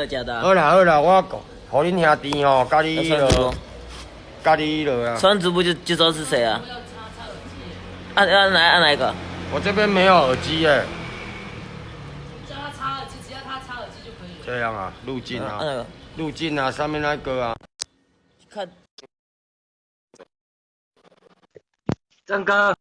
假的、啊。好啦好啦，我互恁兄弟吼，甲你了啊。传直播就知道是谁啊？按哪一个？我这边没有耳机耶。叫他插耳机，只要他插耳机就可以了。这样啊，路径啊，按哪个？路径啊，上面那个啊。看。郑哥。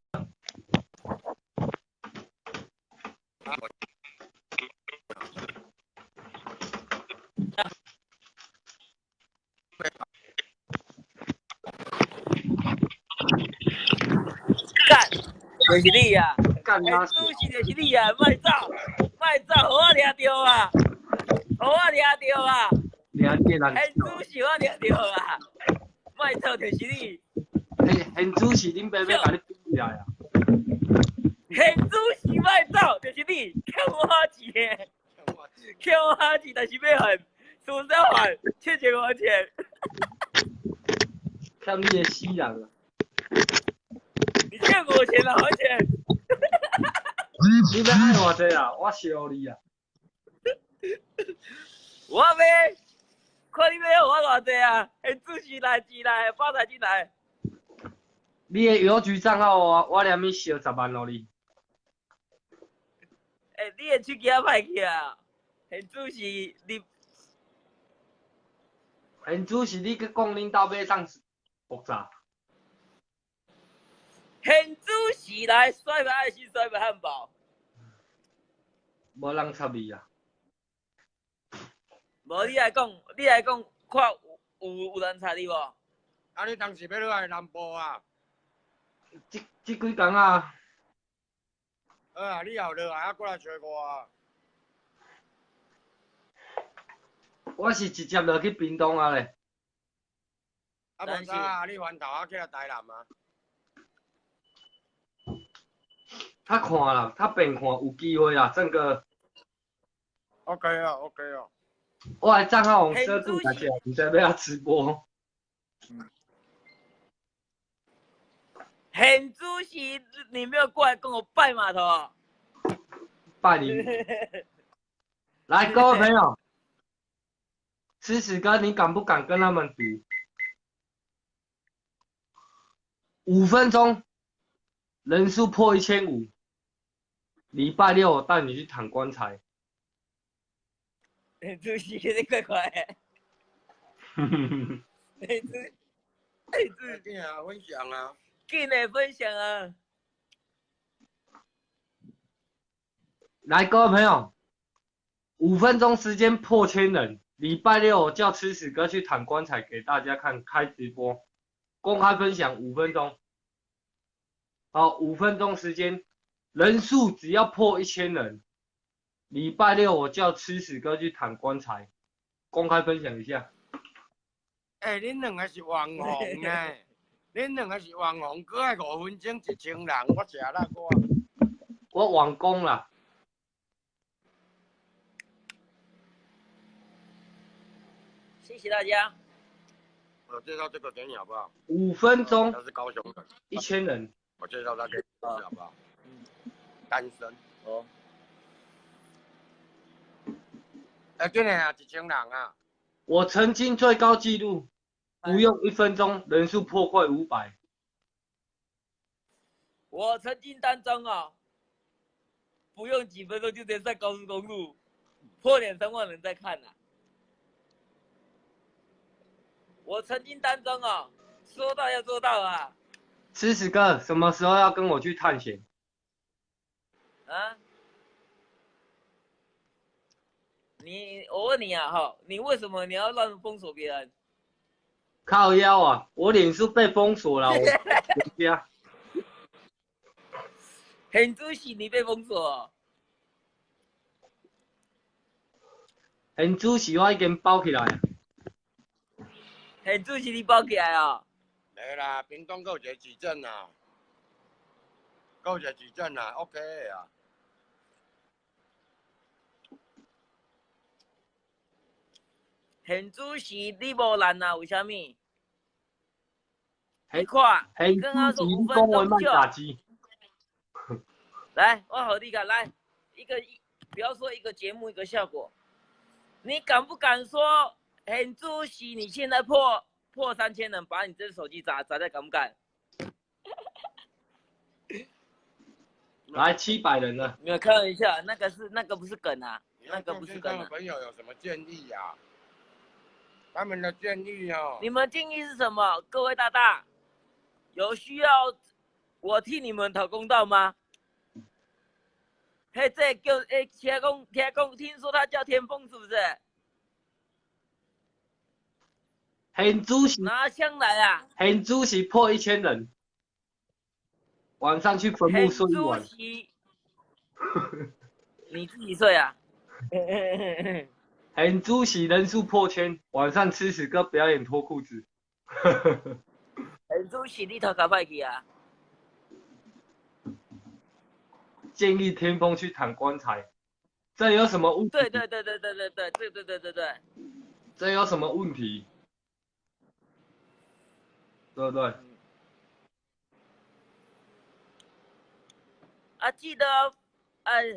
干，就是你啊！干他！主席就是你啊！卖走，互我抓到啊！互我抓到啊！现主席我抓到啊！卖走就是你。现主席恁爸要甲你逼起来啊！现主席卖走就是你，欠我钱，但是要还，输少还7,000块钱。欠你的死人啊！你欠我钱了，还钱？你要爱偌济啊？我烧你啊！我要，看你要我偌济啊？现主席来钱来，发财进来。你的邮局账号我连咪烧10万咯你。你的手机啊歹去啊！现主席你，现主席你去讲恁兜买上复杂。现主席来甩牌爱心甩牌汉堡。无人插你啊！无你来讲，看有人插你无？啊，你当时要落来南部啊？这几工啊？啊，你后落来啊，过来找我啊！我是直接落去屏东啊咧。啊，无啥啊，你翻头啊，去来台南啊？他看啦，他变看有机会啦，郑哥。OK 啊，OK 啊。我的账号用设置大家，唔知要直播。现主席，你没有过来跟我拜码头？拜你。来，各位朋友，吃屎哥，你敢不敢跟他们赌？5分钟，人数破1500，礼拜6我带你去躺棺材。现主席，你快！现主席啊，分享啊！紧来分享啊！来，各位朋友，5分钟时间破1000人，礼拜6我叫吃屎哥去躺棺材给大家看，开直播，公开分享5分钟。好，5分钟时间，人数只要破1000人，礼拜6我叫吃屎哥去躺棺材，公开分享一下。恁两个是网红呢？恁两个是网红，搁爱5分钟1000人，我吃啦我网工啦。谢谢大家。我介绍这个给你好不好？5分钟。他是高雄人。1000人。我介绍他给你好不好？单身。哦。今年啊，1000人啊。我曾经最高纪录，不用1分钟，人数破快500。我曾经当中啊，不用几分钟就直接上高速公路，破2-3万人在看啊。我曾经当中啊，说到要做到啊。吃屎哥，什么时候要跟我去探险？啊？我问你啊，你为什么你要乱封锁别人？靠腰啊！我脸书被封锁了，我家。很主席，你被封锁。很主席，我已经包起来。很主席，你包起来啊？没啦，屏东还有一个矩阵啊，还有一个矩阵啊 ，OK 啊。很主席，你无烂啊？为什么？你看，你刚刚说5分钟就。来，我好你看，来不要说一个节目一个效果，你敢不敢说，很主席，你现在破3000人，把你这手机砸在，敢不敢？来700人了。没有开玩笑，那个不是梗啊，那个不是梗啊。朋友有什么建议啊？他们的建议哦。你们建议是什么？各位大大，有需要我替你们讨公道吗？嘿，这叫听讲，听说他叫天风是不是？很主席拿枪来啊！很主席破1000人，晚上去坟墓睡一晚。你自己睡啊？很主席人数破千，晚上吃屎哥表演脱裤子。很主席你头壳歹去啊！建议天风去躺棺材，这有什么问题？对。这有什么问题？对不对？啊，记得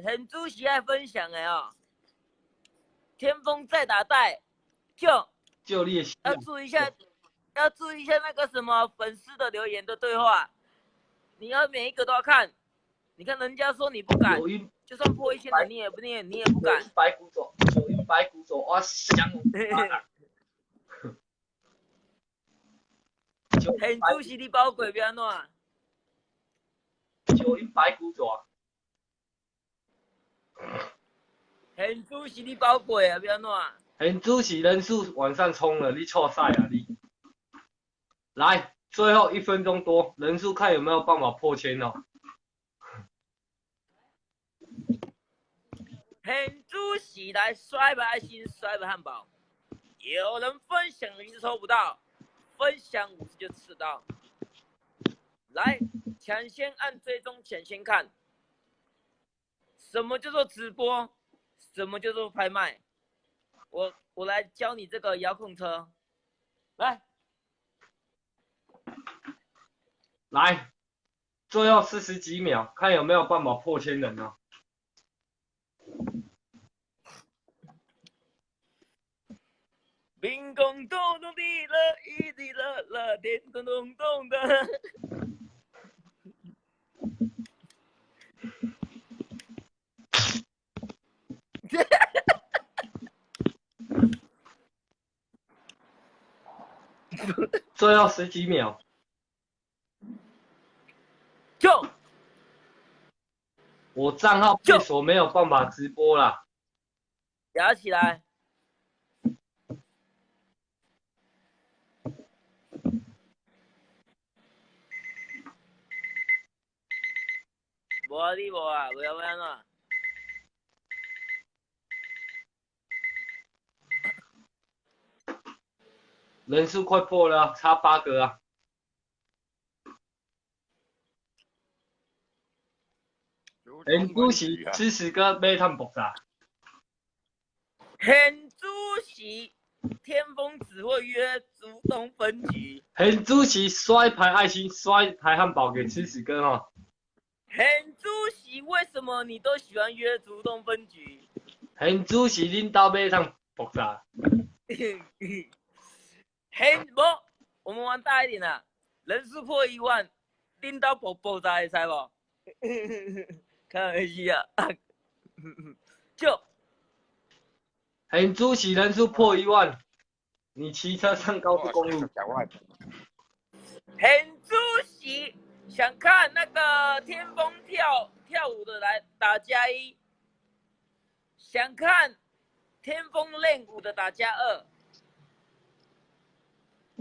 很主席爱分享的哦。天风再打带，就列席。要注意一下那个什么粉丝的留言的对话，你要每一个都要看。你看人家说你不敢，就算破1000人，你也不敢。白骨座，白骨座，我想。很主席你包鬼要安怎？就因白骨座。很主席你包鬼啊，要安怎？很主席人数往上冲了，你错赛啊你！来，最后1分钟多，人数看有没有办法破千哦。很主席来摔吧爱心，摔吧汉堡。有人分享1次抽不到，分享50就吃到。来，抢先按追踪，抢先看。什么叫做直播？什么叫做拍卖？我来教你这个遥控车。来，最后40几秒，看有没有办法破千人哦。冰咚咚咚滴了一滴了了，天咚咚咚的。最后10几秒，我账号被锁，没有办法直播啦。夹起来。无啊，你无啊，不要安怎？人数快破了，差8个啊。很主席吃屎哥买探爆炸。很主席，天风只会约主动分局。很主席摔牌爱心，摔牌汉堡给吃屎哥哦。很主席，为什么你都喜欢约主动分局？很主席领导买趟爆炸。我们玩大一点啊，人数破1万，领导爆炸会使无？开玩笑啊！很主席人数破1万，你骑车上高速公路。很主席想看那个天风跳舞的来打+1，想看天风练舞的打+2，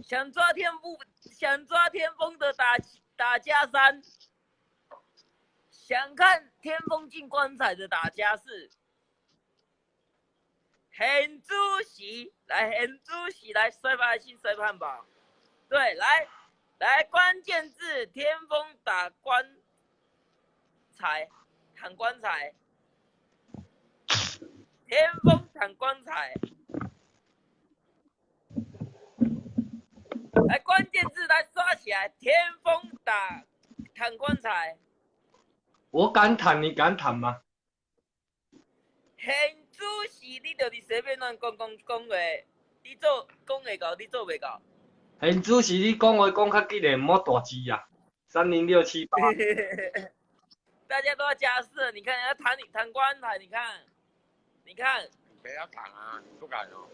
想抓天风的打+3，想看天风进棺材的打+4。很主席来摔吧爱心，摔吧汉堡。对，来关键字天风打棺材，躺棺材。天风躺棺材。来关键字来刷起来，天风躺棺材。我敢躺，你敢躺吗？很主主席，你就是随便乱讲话，你做讲会到，你做袂到。现主席，你讲话讲较激烈，莫大字啊！306778，大家都要加四，你看要谈官台，你看，你不要敢啊，你不敢哦。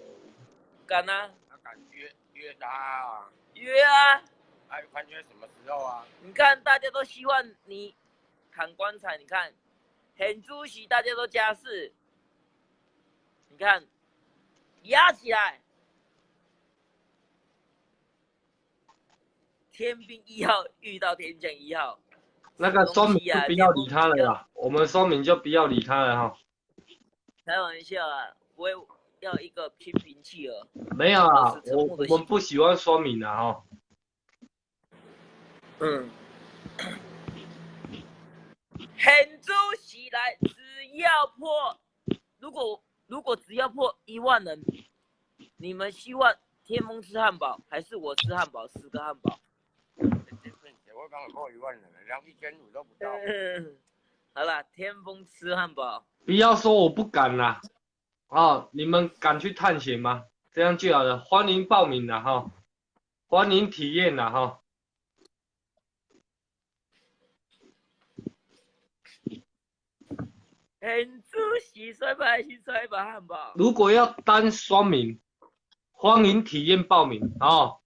敢啊？他敢约他啊？约啊！哎，看约什么时候啊？你看大家都希望你砍棺材，你看，很主席大家都加四，你看，压起来。天兵1号遇到天将1号，那个说明就不要理他了啦，我们说明就不要理他了哈。开玩笑啊，我要一个心平气和。没有啊，我们不喜欢说明的哈。嗯。很主席来，只要破，如果只要破1万人，你们希望天风吃汉堡，还是我吃汉堡10个汉堡？我刚好破1万人了，连1500都不到。好啦，天风吃汉堡。不要说我不敢啦，哦，你们敢去探险吗？这样就好了，欢迎报名啦哈，欢迎体验啦哈。很主席摔把还是摔把汉堡？如果要单双名，欢迎体验报名哦。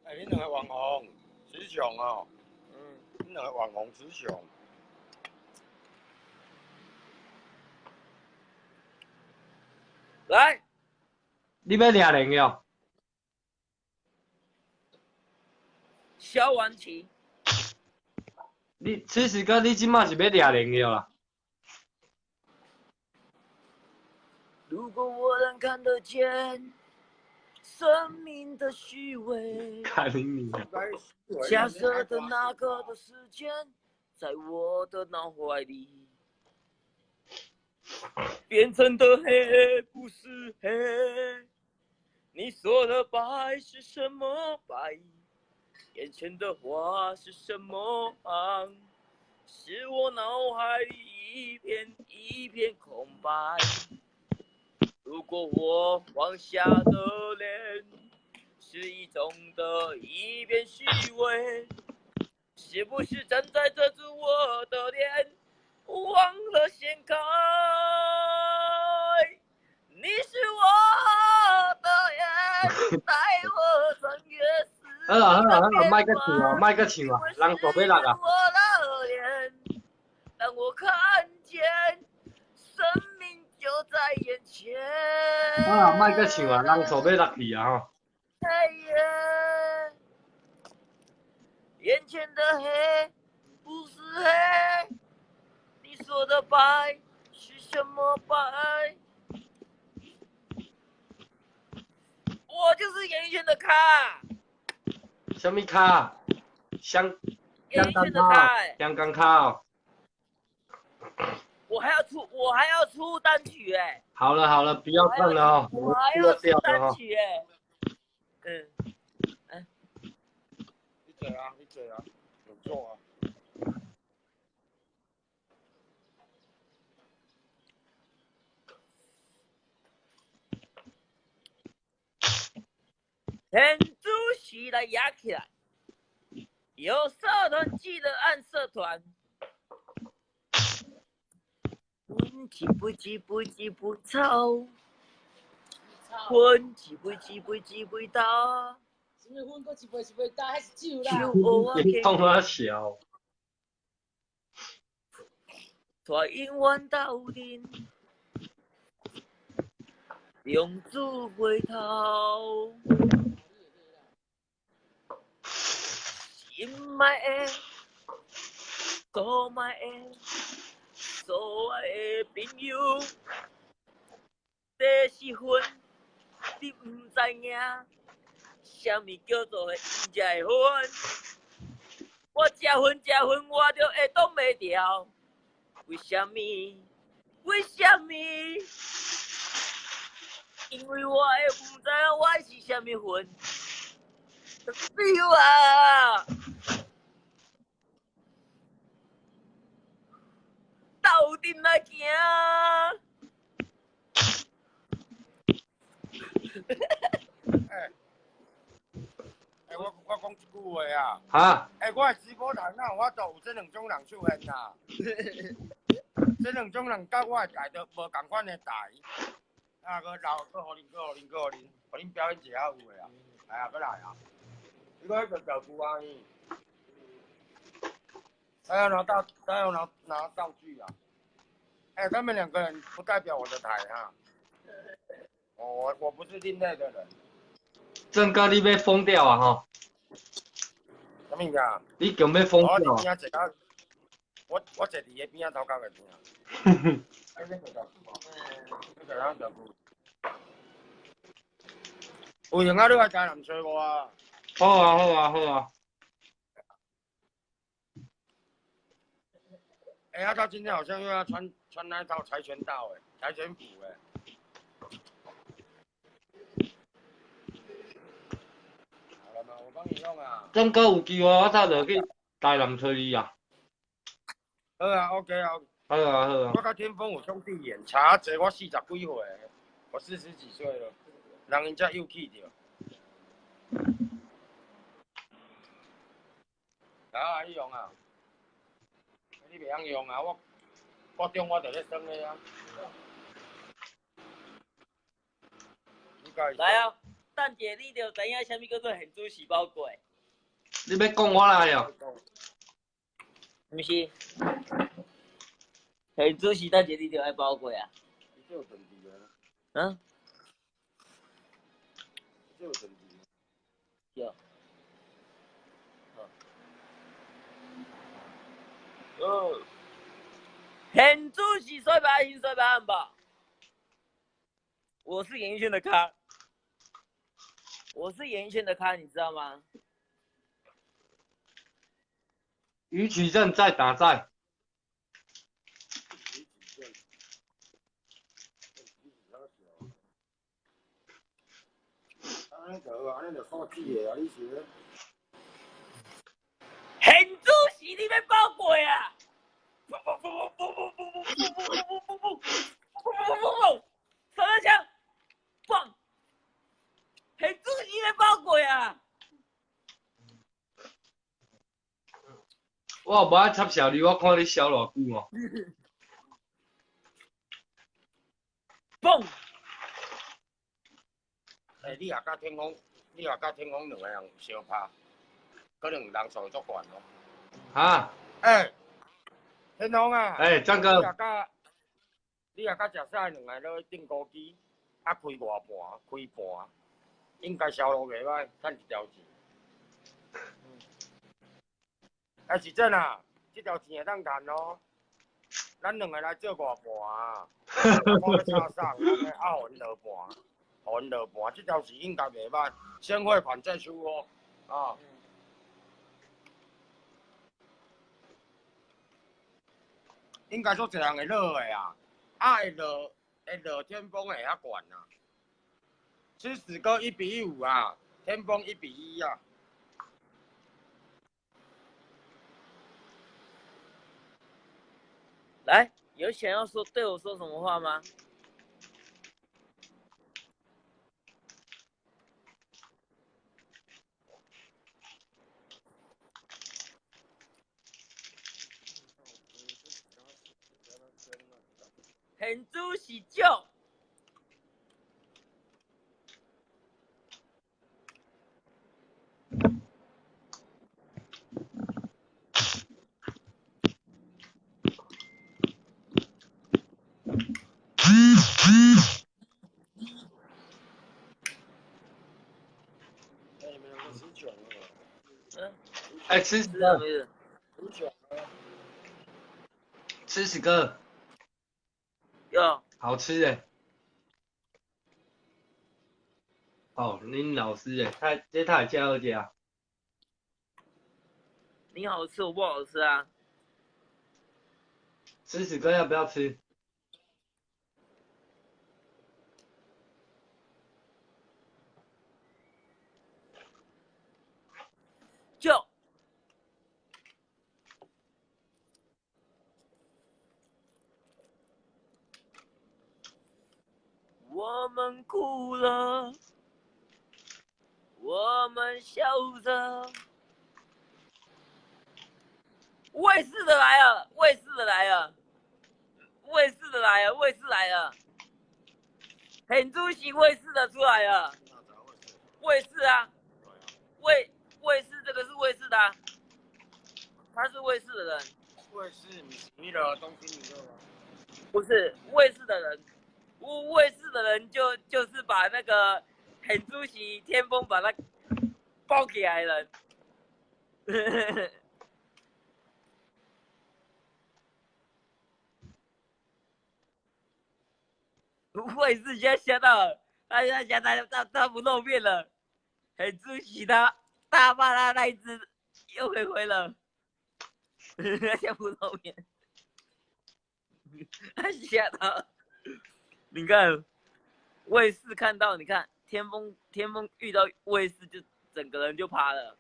哎，你两个网红雌雄哦，你两个网红雌雄。来，你要抓人了？萧煌奇。你此时哥，你即马是要抓人了啦？如果我能看得见生命的虚伪，看你啊！假设的那个的时间，在我的脑海里，变成的黑不是黑。你说的白是什么白？眼前的花是什么黄？是我脑海里一片一片空白。如果我放下的脸是一种的一片虚伪，是不是正在遮住我的脸，忘了掀开？你是我的眼，带我穿越时好啦，空的卖个唱啊，卖个唱啊，人做要落啊！当我看见生命就在眼前。啊，卖个唱啊，人做要落去啊吼！眼前的黑不是黑，你说的白是什么白？我就是演艺圈的咖。什么卡？香港卡，香港卡哦。我还要出单曲哎。好了，不要看了哦，我还要出掉了单哦。曲哎。你嘴啊，有做啊。很主席来压起来，有社团记得按社团。急不吵，混急不打。什么混个一杯打，还是酒啦？你动啊小。带永远到顶，用主回头。心爱的，所爱的，所爱的朋友，这是分，你唔知影，什么叫做真正的分？我食薰，我就会挡袂掉。为什么？因为我会唔知我是什么分。废话，斗阵来行。我讲一句话啊，哈，我的直播台哪有法度有这两种人出现啊？这两种人甲我的台都无共款的台，啊，搁留，搁互恁，互恁表演一下有诶啊，来啊，搁来啊！你搁迄个小姑阿姨，还要拿道具啊！他们两个人不代表我的台哈。我不是另类的人。郑哥你要疯掉啊吼！什么呀？你强要疯掉啊！我坐伫个边仔头壳个边啊。有闲啊，你来台南找我啊。好啊好啊好啊！他今天好像又要穿那套跆拳道跆拳服好了吗？我帮你弄啊。郑哥有机会我早就去台南找你啊。好啊 ，OK 啊。好啊好啊。我甲天风有兄弟缘，差济我40几岁，我40几岁了，人才幼气着。啊，你用啊？你袂晓用啊？我中我就咧耍的啊。来啊，蛋姐，你就知影啥物叫做现主细胞过？你要讲我来哦？毋是，现主是蛋姐，你就爱包过啊？嗯？有。哦。现主是帅白还是帅白汉堡？我是演艺圈的咖，你知道吗？于取正在打在。现主是你要包过啊！手枪，棒！现主是你要包过啊！我无爱插小你，我看你笑偌久哦。蹦！你也甲天空两个人相拍，可能人数足悬哦。哈？天空啊！张哥。你也甲食屎两个落去订高机，开偌盘？开盘，应该销路袂歹，赚一条钱。是真啊，这条钱会当赚咯。咱两个来做偌盘啊？我要插上，互因落盘，这条钱应该袂歹，先汇款再出哦。啊。应该足侪人会落的啊，会落天风会较悬啊。吃屎哥1-5啊，天风1-1啊。来，有想要对我说什么话吗？现主是少。吃屎哥。吃屎哥。有。好吃诶。哦，恁老师诶，这太加二加。你好吃，我不好吃啊。吃屎哥要不要吃？们哭了，我们笑着。卫视的来了，卫视的来了，卫视的来了，卫视来了，很出席卫视的出来了，卫视啊，卫视这个是卫视的、啊，他是卫视的人，卫视你的东西你的吗？不是卫视的人，卫视的人就是把那个很出席天风把他包起来了。卫视现在吓到了，他不露面了，很出席他大骂他那一只又回了，他不露面，他吓到，你看卫视看到，你看天风遇到卫视就整个人就趴了。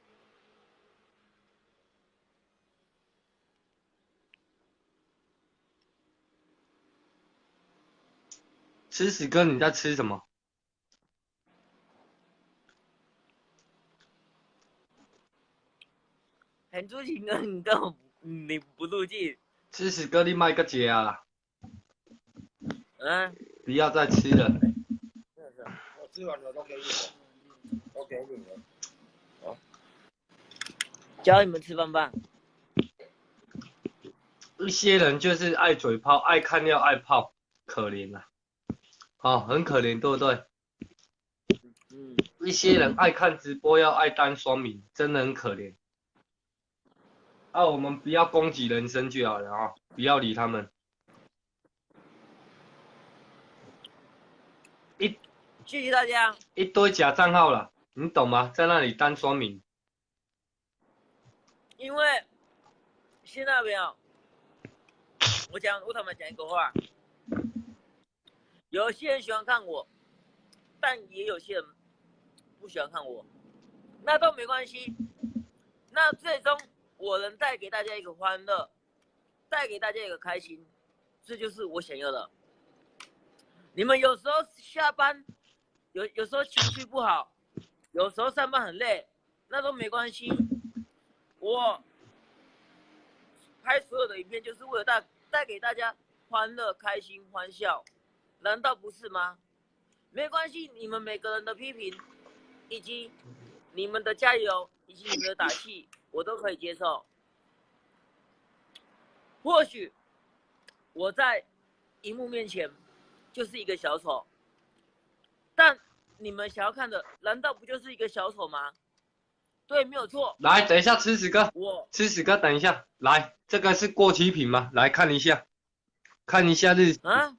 吃屎哥，你在吃什么？很出奇哥，你根本你不入镜。吃屎哥，你卖个节啊！嗯，不要再吃了。我吃完了都给你了，都给你了。好，教你们吃饭饭。一些人就是爱嘴炮，爱看要爱泡，可怜啊！哦，很可怜，对不对？嗯，一些人爱看直播要爱单双明，真的很可怜。啊，我们不要攻击人生就好了啊、哦，不要理他们。谢谢大家。一堆假账号了，你懂吗？在那里单双明。因为现在没有，我坦白讲一个话，有些人喜欢看我，但也有些人不喜欢看我，那都没关系。那最终我能带给大家一个欢乐，带给大家一个开心，这就是我想要的。你们有时候下班，有时候情绪不好，有时候上班很累，那都没关系。我拍所有的影片就是为了带给大家欢乐、开心、欢笑，难道不是吗？没关系，你们每个人的批评，以及你们的加油，以及你们的打气，我都可以接受。或许我在荧幕面前就是一个小丑，但你们想要看的，难道不就是一个小丑吗？对，没有错。来，等一下，吃屎哥，吃屎哥，等一下，来，这个是过期品吗？来看一下，看一下日子。啊，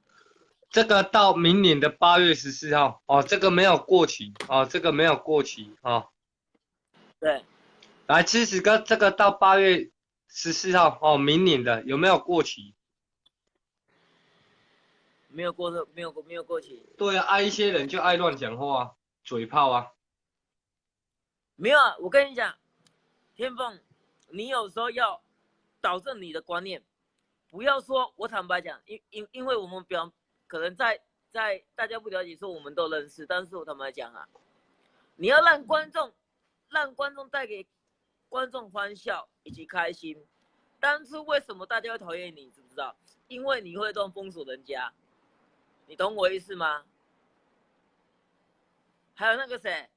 这个到明年的8月14号哦，这个没有过期哦，这个没有过期哦。对，来，吃屎哥，这个到8月14号哦，明年的有没有过期？没有过期。对啊，爱一些人就爱乱讲话啊，嘴炮啊。没有啊，我跟你讲，天凤，你有时候要导正你的观念，不要说我坦白讲，因为我们可能在大家不了解，说我们都认识，但是我坦白讲啊，你要让观众带给观众欢笑以及开心。当初为什么大家会讨厌你，知不知道？因为你会乱封锁人家，你懂我意思吗？还有那个谁？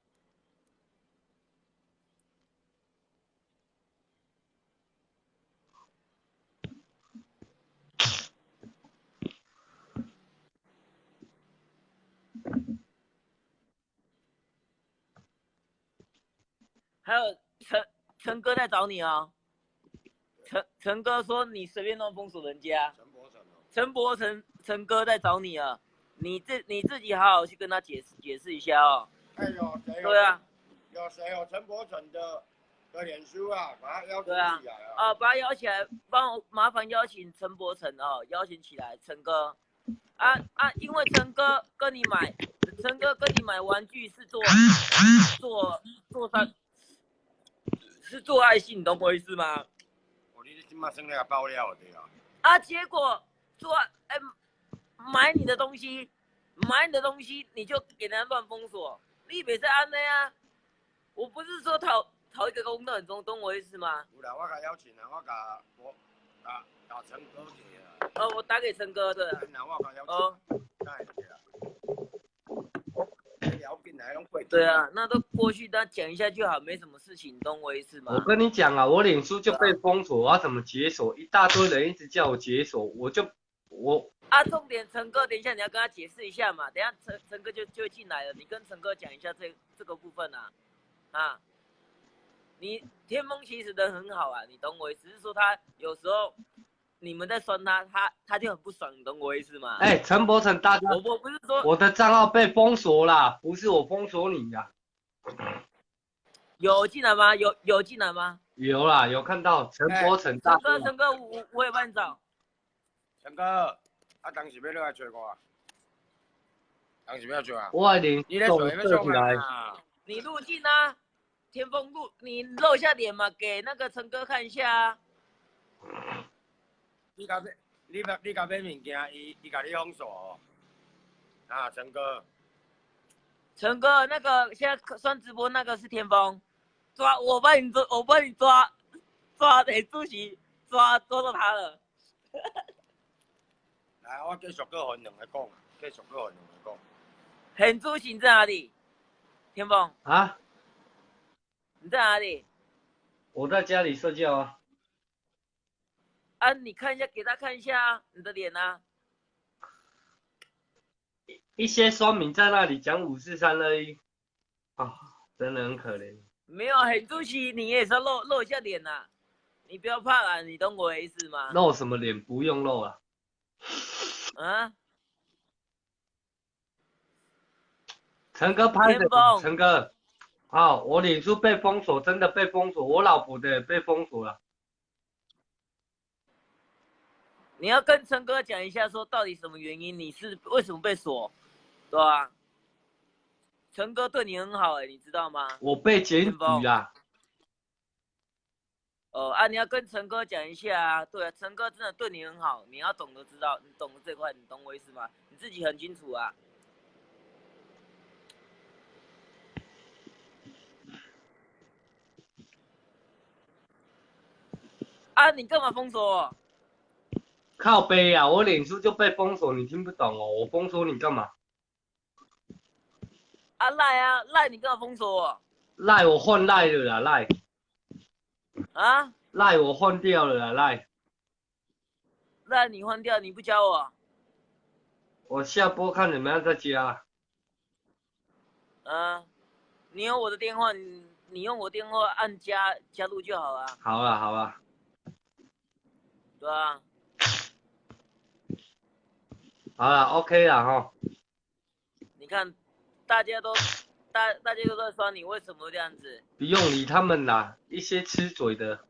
还有陈哥在找你哦。陈哥说你随便乱封锁人家。陈哥在找你啊，你自己好好去跟他解释一下哦。哎呦，谁对啊，有谁有陈柏成的脸书啊，把他邀请起来啊。把他邀起来，麻烦邀请陈柏成哦，邀请起来，陈哥。因为陈哥跟你买玩具是做爱心，你懂我意思吗？你今嘛生那个爆料的啊！结果买你的东西，买你的东西你就给人家乱封锁，你别再安的呀。我不是说讨一个公道，你懂我意思吗？有啦，我甲邀请啊，我甲陈哥提啊。我打给陈哥的。那我甲邀请。哎，对啊。聊进来拢过。对啊，那都过去，那讲一下就好，没什么事情，懂我意思吗？我跟你讲啊，我脸书就被封锁，我要怎么解锁？一大堆人一直叫我解锁，我。重点陈哥，等一下你要跟他解释一下嘛，等一下陈哥就进来了，你跟陈哥讲一下这个部分啊，你天风其实人很好啊，你懂我意思？只是说他有时候你们在酸他就很不爽，你懂我意思吗？哎，陈柏成，大家，我不是说我的账号被封锁啦，不是我封锁你呀。有进来吗？有进来吗？有啦，有看到陈柏成大哥。陈哥，我也帮你找。陈哥，当时要落来找我啊？当时要找啊？我脸你咧找要上来。你入镜啊，天风录，你露一下脸嘛，给那个陈哥看一下啊。你甲买物件，伊甲你封锁哦。啊，陈哥。陈哥，那个现在算直播那个是天风，我帮你抓主席抓到他了。来，我继续跟分两个讲，继续跟分两个讲。很主席在哪里？天风啊？你在哪里？我在家里睡觉啊。啊，你看一下，给他看一下你的脸啊。一些酸民在那里讲54321，啊，真的很可怜。没有，很主席，你也是要露一下脸呐，你不要怕啊，你懂我的意思吗？露什么脸？不用露啊。啊？陈哥拍的，陈哥，好，我脸书被封锁，真的被封锁，我老婆的也被封锁了。你要跟陈哥讲一下，说到底什么原因，你是为什么被锁，对吧？陈哥对你很好你知道吗？我被检举啦。你要跟陈哥讲一下啊。对啊，陈哥真的对你很好，你要懂得知道，你懂得这块，你懂我意思吗？你自己很清楚啊。你干嘛封锁我？靠背啊，我脸书就被封锁，你听不懂哦？我封锁你干嘛？赖你干嘛封锁我？赖我换赖了啦，赖。啊？赖我换掉了啦，赖。赖你换掉，你不教我？我下播看怎么样再加。你有我的电话，你用我电话按加入就好了。好了好了。对啊。好了 ，OK 了哈。你看，大家都在说你为什么这样子？不用理他们啦，一些吃嘴的。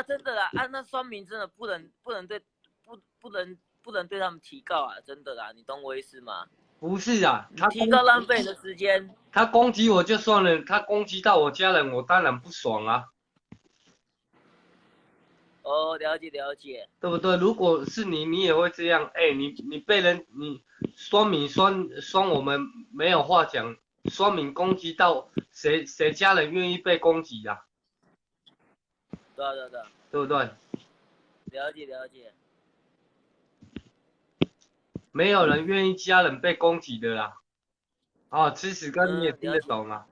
真的啦，那酸民真的不能对他们提告啊，真的啦，你懂我意思吗？不是啊，他提告浪费你的时间。他攻击我就算了，他攻击到我家人，我当然不爽啊。了解，对不对？如果是你，你也会这样。你被人酸民酸我们没有话讲，酸民攻击到谁家人愿意被攻击呀？对，对不对？了解。没有人愿意家人被攻击的啦。吃屎哥你也听得懂啊？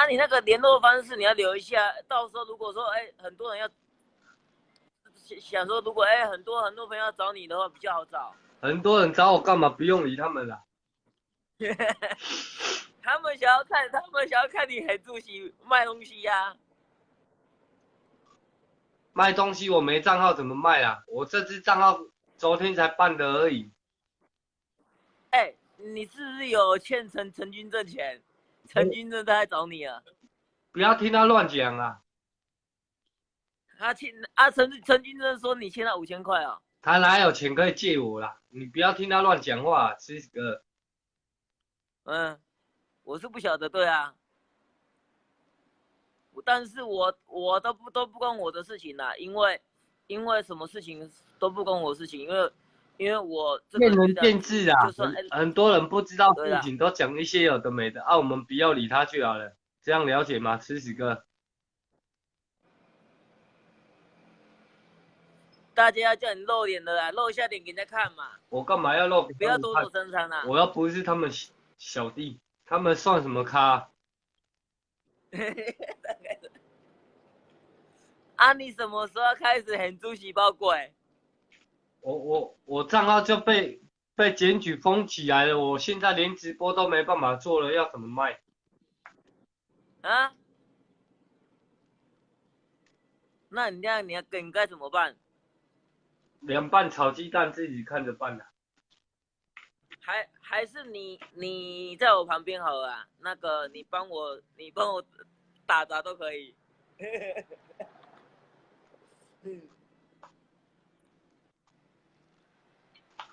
你那个联络方式你要留一下，到时候如果说很多人要想说，如果很多朋友要找你的话，比较好找。很多人找我干嘛？不用理他们啦。他们想要看你很主席卖东西呀。卖东西我没账号怎么卖啊？我这支账号昨天才办的而已。你是不是有欠陈君正钱？陈君正他来找你啊？不要听他乱讲啊！陈君正说你欠他5000块啊？他哪有钱可以借我啦？你不要听他乱讲话，吃屎哥。我是不晓得，对啊。但是我都不关我的事情啦，因为什么事情都不关我的事情，因为我这个见仁见智啊，就算很多人不知道对啦事情，都讲一些有的没的啊，我们不要理他就好了，这样了解吗？吃屎哥，大家要叫你露脸的啦，露一下脸给人家看嘛，我干嘛要露给不要躲他们看？躲藏藏啦。我又不是他们小弟，他们算什么咖？啊，你什么时候开始很猪细胞鬼？我账号就被检举封起来了，我现在连直播都没办法做了，要怎么卖？啊？那你这样你该怎么办？凉拌炒鸡蛋自己看着办啦。还是你在我旁边好了啊，那个你帮我打杂都可以。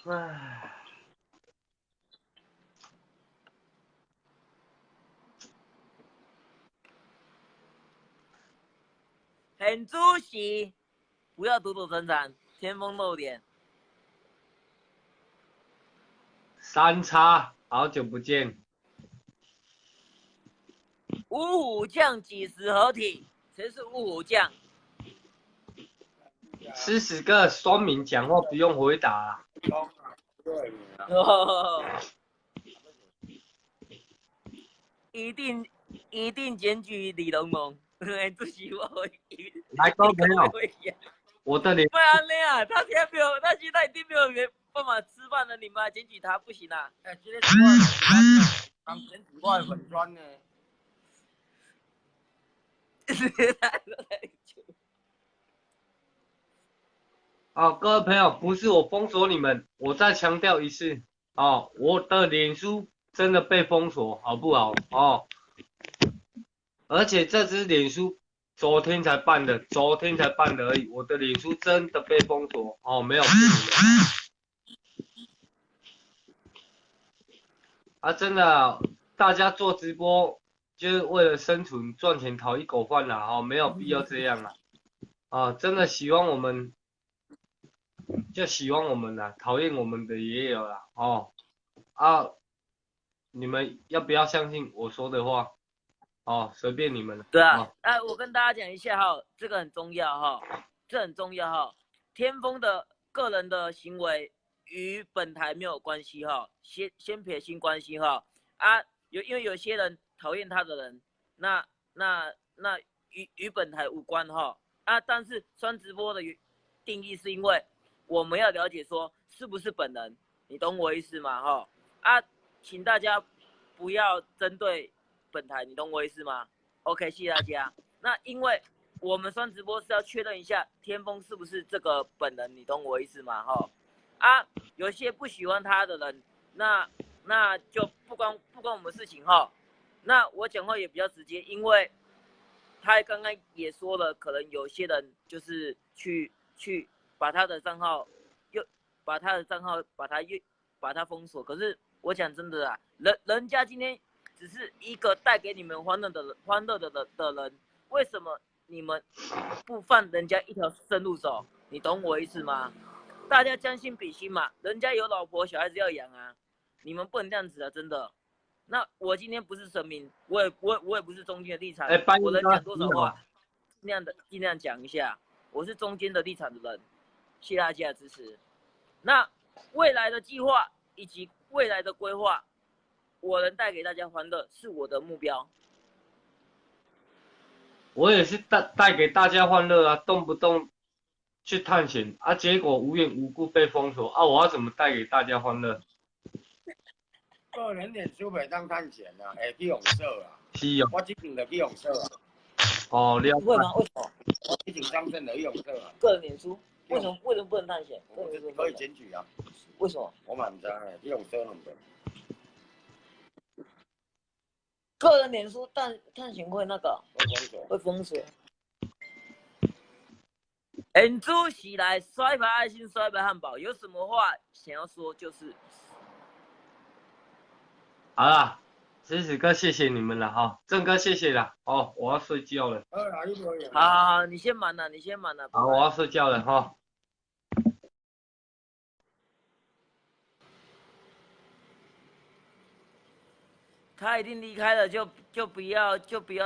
唉，很主席，不要躲躲藏藏，天风露脸。三叉，好久不见。五虎将几时合体？谁是五虎将？吃屎哥，酸民讲话不用回答啦。哦，一定检举李龙龙。很主席，来，各位朋友，我的脸不然呢啊，他现在一定没有办法吃饭了，你们还检举他不行啊！哎，今天几万粉砖，刚前几万粉砖呢？哦，各位朋友，不是我封锁你们，我再强调一次，哦，我的脸书真的被封锁，好不好？哦，而且这支脸书昨天才办的而已，我的脸书真的被封锁，哦，没有骗你们。啊，真的啊，大家做直播就是为了生存赚钱讨一口饭啦，哦，没有必要这样啦。啊，真的喜欢我们就喜欢我们啦，讨厌我们的也有啦，哦，啊，你们要不要相信我说的话？哦，随便你们了。对啊哦，我跟大家讲一下哈，这个很重要哈，这很重要哈。天风的个人的行为与本台没有关系哈，先撇清关系哈。啊，因为有些人讨厌他的人，那与本台无关哈。啊，但是双直播的定义是因为我们要了解说是不是本人，你懂我意思吗？哈啊，请大家不要针对本台，你懂我意思吗 ？OK， 谢谢大家。那因为我们双直播是要确认一下天风是不是这个本人，你懂我意思吗？哈啊，有些不喜欢他的人，那就不关我们事情哈。那我讲话也比较直接，因为他刚刚也说了，可能有些人就是去把他的账号把他封锁。可是我讲真的啊，人家今天只是一个带给你们欢乐的人，为什么你们不放人家一条生路走？你懂我意思吗？大家将心比心嘛，人家有老婆小孩子要养啊，你们不能这样子啊，真的。那我今天不是神明，我也不是中间的立场，我能讲多少话，尽量讲一下，我是中间的立场的人，谢谢大家的支持。那未来的计划以及未来的规划，我能带给大家欢乐是我的目标。我也是带给大家欢乐啊，动不动去探险啊，结果无缘无故被封锁啊，我要怎么带给大家欢乐？个人脸书袂当探险啊，会去用色啊。是哦。我之前就去用色啊。哦，了解。会吗？为什么？我之前上阵就去用色啊。个人脸书为什么不能探险？可以检举啊。为什么？我嘛唔知呢，去用色弄的。个人脸书探险会那个会封锁。很主席来刷一排爱心，刷一排汉堡，有什么话想要说就是。好啦，狮子哥，谢谢你们了哈，郑哥谢谢了哦，我要睡觉了。好啦，你无用。好，你先忙了，你先忙了。好，我要睡觉了哈。他已经离开了，就不要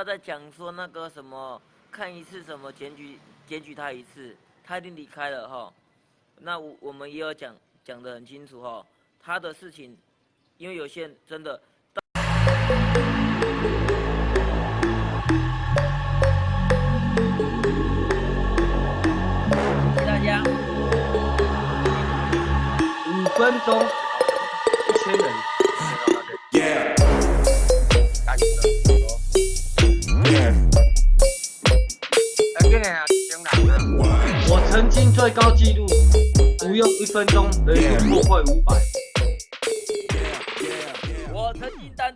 再讲说那个什么看一次什么检举他一次，他已经离开了哈。那我们也有讲得很清楚哈，他的事情，因为有些人真的。谢谢大家。5分钟，1000人。Yeah. Yeah. 我曾经最高纪录，不用1分钟人数破会500。